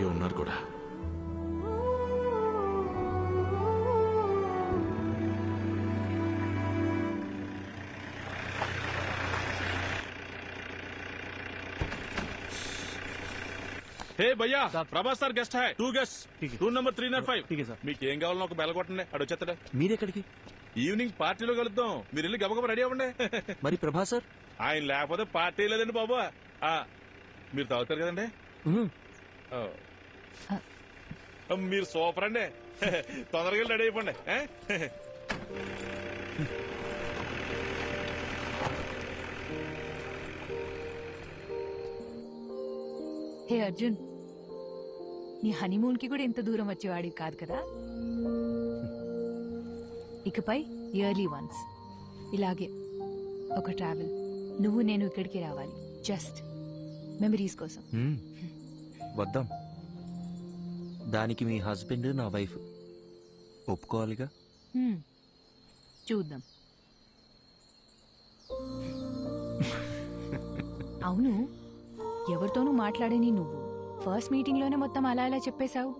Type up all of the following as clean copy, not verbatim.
అలాగే ఉన్నారు కూడా. హే భయ్యా, Prabhas sir guest high 2 guest, room number 305. మీకు ఏం కావాలో ఒక బెల్ కొట్టండి, అడు వచ్చేస్తాడు. మీరెక్కడికి? ఈవినింగ్ పార్టీలో కలుద్దాం, మీరు వెళ్ళి గబగబ రెడీ అవ్వండి. మరి ప్రభాస్ సార్? ఆయన లేకపోతే పార్టీ లేదండి బాబు. మీరు తాగుతారు కదండి. మీరు సూపర్ అండి. తొందరగా రెడీ అయిపోండి. హే అర్జున్, నీ హనీమూన్ కి కూడా ఇంత దూరం వచ్చేవాడివి కాదు కదా. ఇకపై ఇయర్లీ వన్స్ ఇలాగే ఒక ట్రావెల్, నువ్వు నేను ఇక్కడికి రావాలి, జస్ట్ మెమరీస్ కోసం. వద్దాం. దానికి మీ హస్బెండ్ నా వైఫ్ ఒప్పుకోవాలిగా. చూద్దాం. అవును, ఎవరితోనూ మాట్లాడని నువ్వు ఫస్ట్ మీటింగ్ లోనే మొత్తం అలా ఇలా చెప్పేశావు.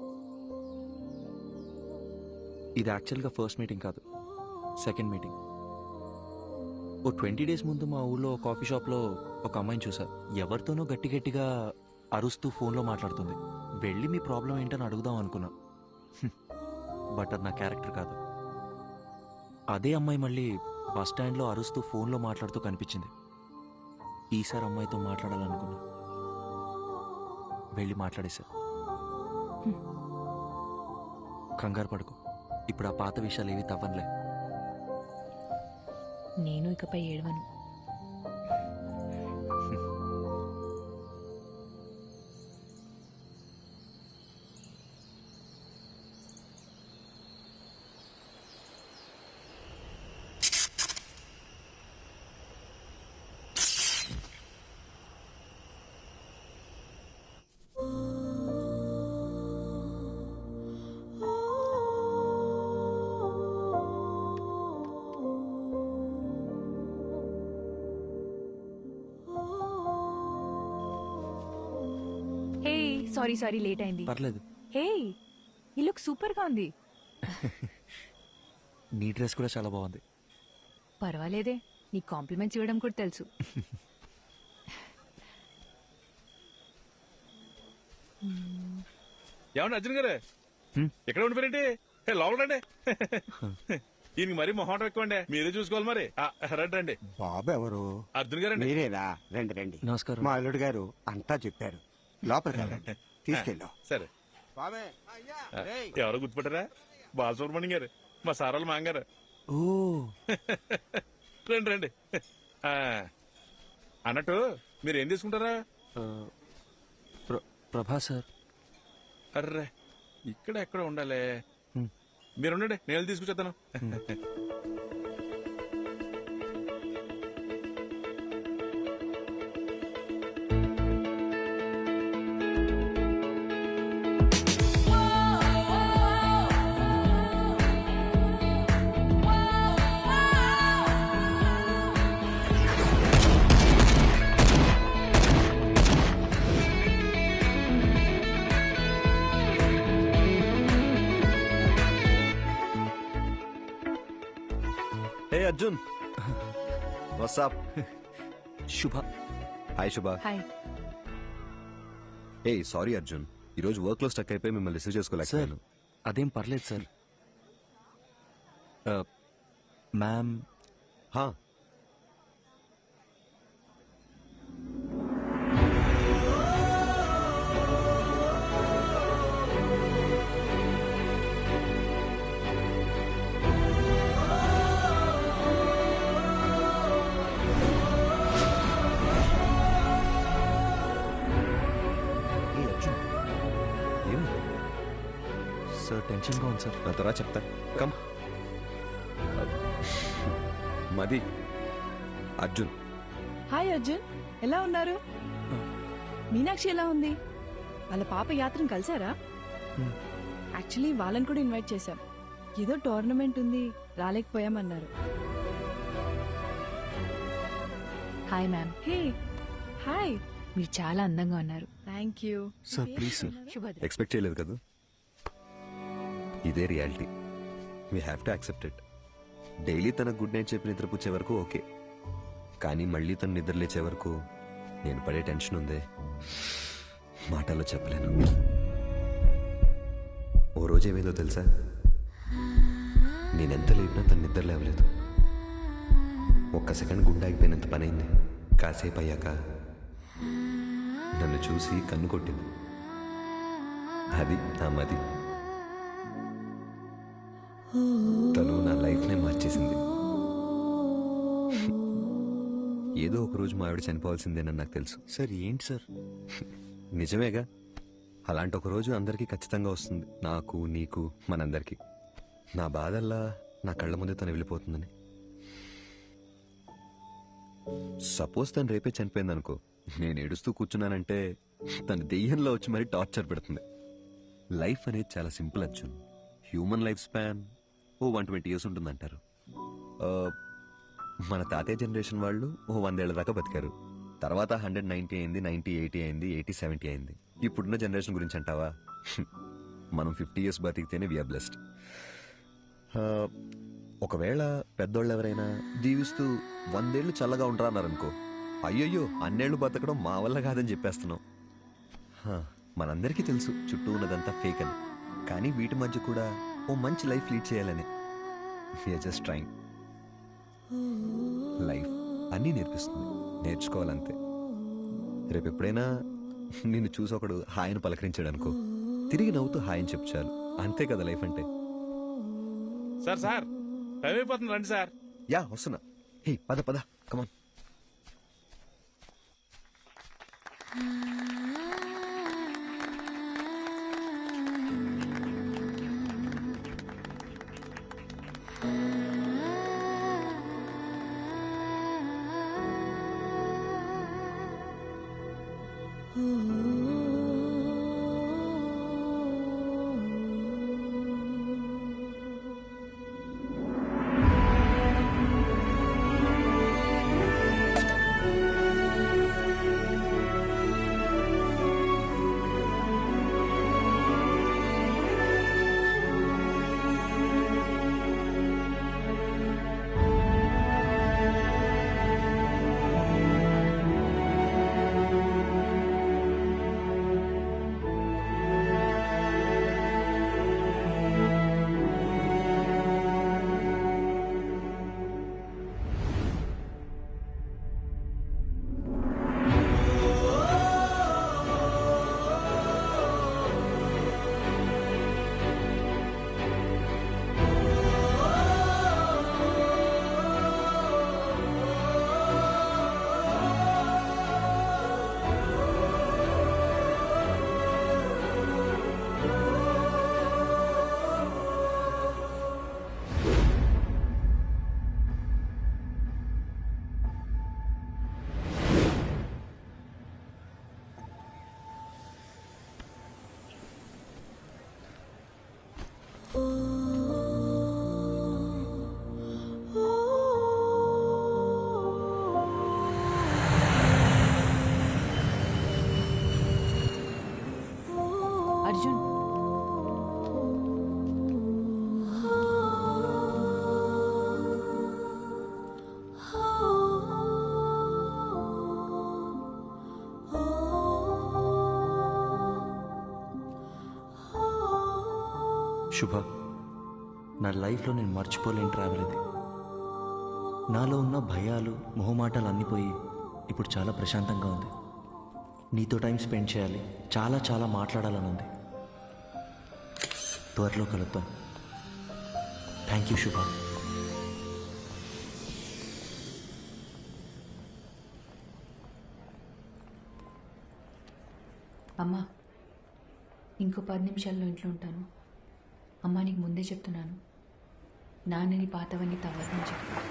ఇది యాక్చువల్గా ఫస్ట్ మీటింగ్ కాదు, సెకండ్ మీటింగ్. ఓ 20 days ముందు మా ఊళ్ళో కాఫీ షాప్లో ఒక అమ్మాయిని చూసా. ఎవరితోనో గట్టి గట్టిగా అరుస్తూ ఫోన్లో మాట్లాడుతుంది. వెళ్ళి మీ ప్రాబ్లం ఏంటని అడుగుదాం అనుకున్నా, బట్ అది నా క్యారెక్టర్ కాదు. అదే అమ్మాయి మళ్ళీ బస్ స్టాండ్లో అరుస్తూ ఫోన్లో మాట్లాడుతూ కనిపించింది. ఈసారి అమ్మాయితో మాట్లాడాలనుకున్నా, వెళ్ళి మాట్లాడేశా. కంగారు పడుకో, ఇప్పుడు ఆ పాత విషయాలు ఏవి తవ్వనులే. నేను ఇకపై ఏడవను. సారీ లేట్ అయింది. పర్లేదు. హే, ఈ లుక్ సూపర్ గా ఉంది. నీ డ్రెస్ కూడా చాలా బాగుంది. పర్వాలేదే, నీ కాంప్లిమెంట్స్ ఇవ్వడం కూడా తెలుసు. ఏమన్నా అర్జున్ గారు ఎక్కడ ఉండిపోయారండి? లోపల రండి. ఈయనకి మరీ మొహం ఎక్కువండి, మీరే చూసుకోవాలి. మరి రండి రండి. బాబు ఎవరు? అర్జున్ గారు. మీరేనా? రండి రండి. నమస్కారం. మా అల్లుడు గారు అంతా చెప్పారు. లోపలికి తీసుకెళ్ళాం. సరే. ఎవరో గుర్తుపట్టారా? బాలసుబ్రహ్మణ్యం గారు, మా సారాలు మాంగారు. ఓ రండి రండి. అన్నట్టు మీరు ఏం తీసుకుంటారా? ప్రభాస్ సార్. అర్రే, ఇక్కడ ఎక్కడ ఉండాలి. మీరు ఉండండి, నేను తీసుకొచ్చేస్తాను. అర్జున్, వాట్సాప్? శుభ. హాయ్ శుభ. హాయ్. ఏ సారీ అర్జున్, ఈరోజు వర్క్ లో స్టక్ అయిపోయి మిమ్మల్ని రిసీవ్ చేసుకోలేకపోయాను. అదేం పర్లేదు సార్. మ్యామ్. సార్ టెన్షన్ గా ఉంది సార్. నా త్వరగా చెప్తా. కమ్. మది. అర్జున్. హాయ్ అర్జున్, ఎలా ఉన్నారు? మీనాక్షి ఎలా ఉంది? వాళ్ళ పాప యాత్రను కలిసారా? యాక్చువల్లీ వాళ్ళని కూడా ఇన్వైట్ చేశాం. ఏదో టోర్నమెంట్ ఉంది, రాలేకపోయామన్నారు. Hi ma'am. హే హాయ్, మీరు చాలా అందంగా ఉన్నారు. Thank you. Sir please sir, Subhadra. Expect చేయలేదు కదా. ఇదే reality, we have to accept it. Daily తన గుడ్ నైట్ చెప్పి నిద్రపుచ్చే వరకు ఓకే, కానీ మళ్ళీ తను నిద్ర లేచే వరకు నేను పడే టెన్షన్ ఉందే, మాటల్లో చెప్పలేను. ఓ రోజు ఏమైందో తెలుసా, నేనెంత లేపినా తను నిద్ర లేవలేదు. ఒక్క సెకండ్ గుండె ఆగిపోయినంత పనైంది. కాసేపు అయ్యాక నన్ను చూసి కన్ను కొట్టింది. అది నా మది. తను నా లైఫ్నే మార్చేసింది. ఏదో ఒక రోజు మా ఆవిడ చనిపోవాల్సిందేనని నాకు తెలుసు. సార్ ఏంటి సార్? నిజమేగా, అలాంటి ఒక రోజు అందరికీ ఖచ్చితంగా వస్తుంది, నాకు నీకు మనందరికీ. నా బాధల్లా నా కళ్ళ ముందే తను వెళ్ళిపోతుందని. సపోజ్ తను రేపే చనిపోయింది అనుకో, నేను ఏడుస్తూ కూర్చున్నానంటే తను దెయ్యంలో వచ్చి మరీ టార్చర్ పెడుతుంది. లైఫ్ అనేది చాలా simple Arjun. Human life span 120 years ఉంటుందంటారు. మన తాతయ్య జనరేషన్ వాళ్ళు 100 ఏళ్ల దాకా బతికారు. తర్వాత 190 అయింది, 90, 80 అయింది, 80, 70 అయింది. ఇప్పుడున్న జనరేషన్ గురించి అంటావా, మనం 50 years బతికితేనే వీఆర్ బ్లెస్డ్. ఒకవేళ పెద్దోళ్ళు ఎవరైనా జీవిస్తూ 100 ఏళ్ళు చల్లగా ఉంటారా అన్నారనుకో, అయ్యయ్యో అన్నేళ్లు బతకడం మా వల్ల కాదని చెప్పేస్తున్నాం. మనందరికీ తెలుసు చుట్టూ ఉన్నదంతా ఫేక్ అని, కానీ వీటి మధ్య కూడా ఓ మంచి లైఫ్ లీడ్ చేయాలని వీఆర్ జస్ట్ ట్రైంగ్. లైఫ్ అన్నీ నేర్పిస్తుంది, నేర్చుకోవాలంతే. రేపు ఎప్పుడైనా నిన్ను చూసి ఒకడు హాయిని పలకరించాడు అనుకో, తిరిగి నవ్వుతూ హాయిని చెప్పు చాలు. అంతే కదా లైఫ్ అంటే. సార్ సార్ టైం అయిపోతుంది, రండి సార్. యా వస్తున్నా. హే పద పద, కమాన్. అర్జున్, శుభ, నా లైఫ్లో నేను మర్చిపోలేని ట్రావెల్ ఇది. నాలో ఉన్న భయాలు, మొహమాటాలు అన్నీ పోయి ఇప్పుడు చాలా ప్రశాంతంగా ఉంది. నీతో టైం స్పెండ్ చేయాలి, చాలా చాలా మాట్లాడాలని ఉంది. త్వరలో కలుద్దాం. థ్యాంక్ యూ శుభ. అమ్మా ఇంకో 10 నిమిషాల్లో ఇంట్లో ఉంటాను. అమ్మా నీకు ముందే చెప్తున్నాను, నాన్నని పాతవన్నీ తవ్వదని చెప్పు.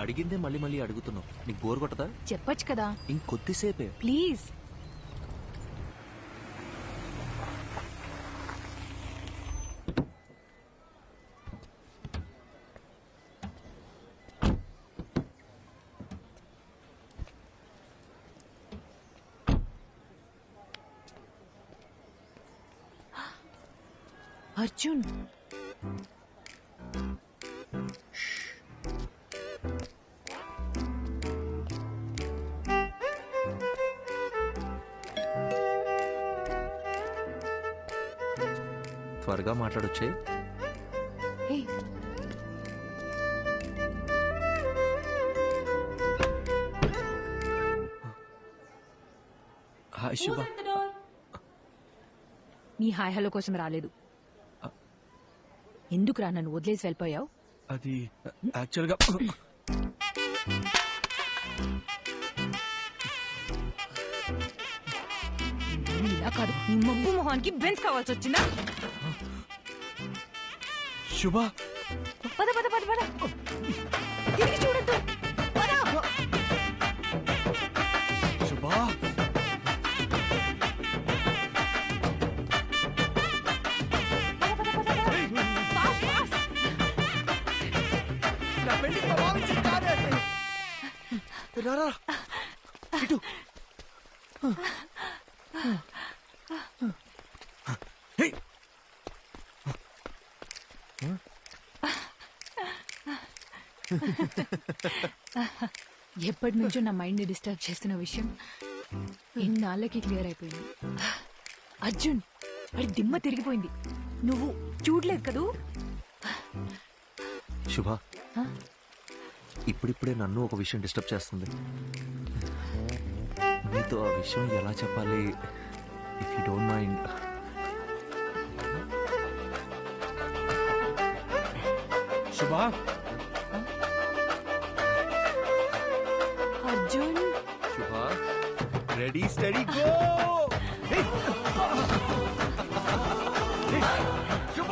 అడిగిందే మళ్ళీ మళ్ళీ అడుగుతున్నావు. నీకు బోర్ కొట్టదా? చెప్పొచ్చు కదా. ఇంకొద్దిసేపే. ప్లీజ్. అర్జున్, త్వరగా మాట్లాడొచ్చే. హే, హాయ్ శుభ. నీ హాయ్ హలో కోసం రాలేదు. ఎందుకురా నన్ను వదిలేసి వెళ్ళిపోయావు? అది యాక్చువల్గా ఇలా కాదు, నీ మబ్బు మొహానికి బెన్స్ కావాల్సి వచ్చిందా? శుభ. పద పద పద పద, తిరిగి చూడద్దు. పద. శుభ. రారా ఇటు. ఎప్పటి నుంచో నా మైండ్ ని డిస్టర్బ్ చేస్తున్న విషయం ఎన్నాళ్ళకి క్లియర్ అయిపోయింది. అర్జున్, వాడి దిమ్మ తిరిగిపోయింది. నువ్వు చూడలేదు కదూ? శుభ, ఇప్పుడిప్పుడే నన్ను ఒక విషయం డిస్టర్బ్ చేస్తుంది. నీతో ఆ విషయం ఎలా చెప్పాలి? If you don't mind. శుభ. అర్జున్. శుభ, రెడీ స్టడీ గో. శుభ.